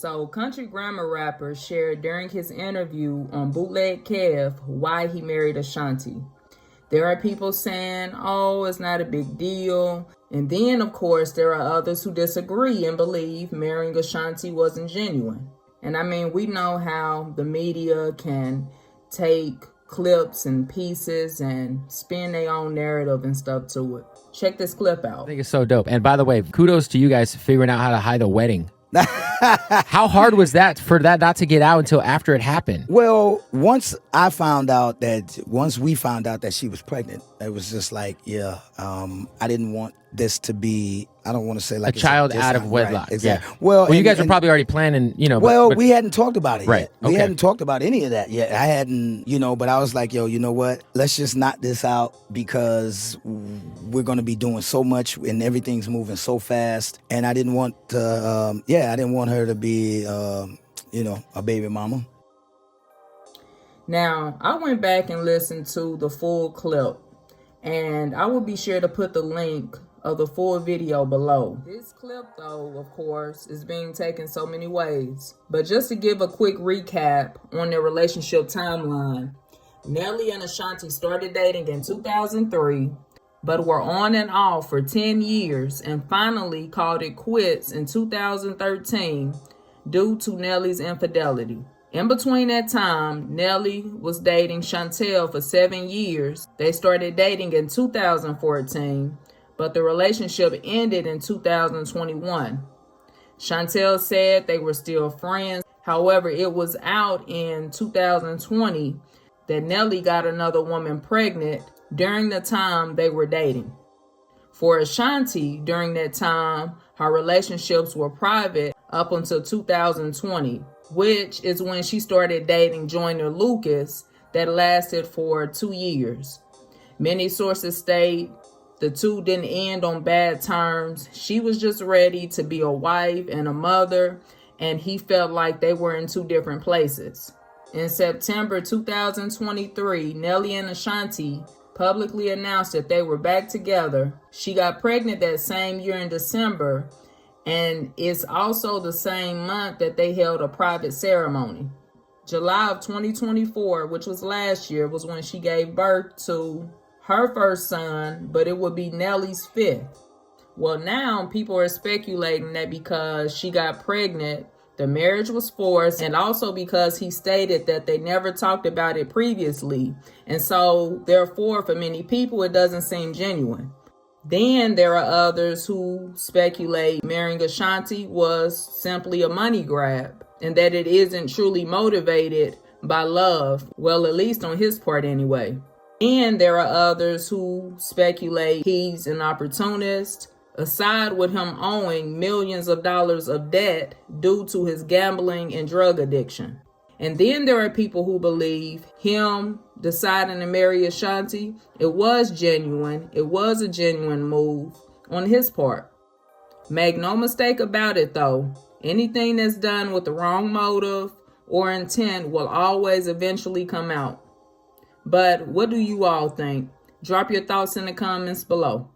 So, country grammar rapper shared during his interview on Bootleg Kev why he married Ashanti. There are people saying, oh, it's not a big deal. And then, of course, there are others who disagree and believe marrying Ashanti wasn't genuine. And I mean, we know how the media can take clips and pieces and spin their own narrative and stuff to it. Check this clip out. I think it's so dope. And by the way, kudos to you guys figuring out how to hide a wedding. How hard was that for that not to get out until after it happened? Well, once we found out that she was pregnant, it was just like, yeah, I didn't want this to be, I don't want to say like a child out of wedlock. Right, exactly. Yeah. Well, you guys are probably already planning, Well, we hadn't talked about it right. yet. We hadn't talked about any of that yet. I hadn't, but I was like, yo, you know what? Let's just knock this out because we're going to be doing so much and everything's moving so fast. And I didn't want to, I didn't want her to be, a baby mama. Now, I went back and listened to the full clip, and I will be sure to put the link of the full video below. This clip, though, of course, is being taken so many ways. But just to give a quick recap on their relationship timeline, Nelly and Ashanti started dating in 2003, but were on and off for 10 years and finally called it quits in 2013 due to Nelly's infidelity. In between that time, Nelly was dating Chantel for 7 years. They started dating in 2014, but the relationship ended in 2021. Chantel said they were still friends. However, it was out in 2020 that Nelly got another woman pregnant during the time they were dating. For Ashanti, during that time, her relationships were private up until 2020, which is when she started dating Joyner Lucas that lasted for 2 years. Many sources state the two didn't end on bad terms. She was just ready to be a wife and a mother, and he felt like they were in two different places. In September 2023, Nelly and Ashanti publicly announced that they were back together. She got pregnant that same year in December, and it's also the same month that they held a private ceremony. July of 2024, which was last year, was when she gave birth to her first son, but it would be Nelly's fifth. Well, now people are speculating that because she got pregnant, the marriage was forced, and also because he stated that they never talked about it previously. And so, therefore, for many people, it doesn't seem genuine. Then there are others who speculate marrying Ashanti was simply a money grab and that it isn't truly motivated by love. Well, at least on his part anyway. And there are others who speculate he's an opportunist, aside with him owing millions of dollars of debt due to his gambling and drug addiction. And then there are people who believe him deciding to marry Ashanti, it was genuine. It was a genuine move on his part. Make no mistake about it, though. Anything that's done with the wrong motive or intent will always eventually come out. But what do you all think? Drop your thoughts in the comments below.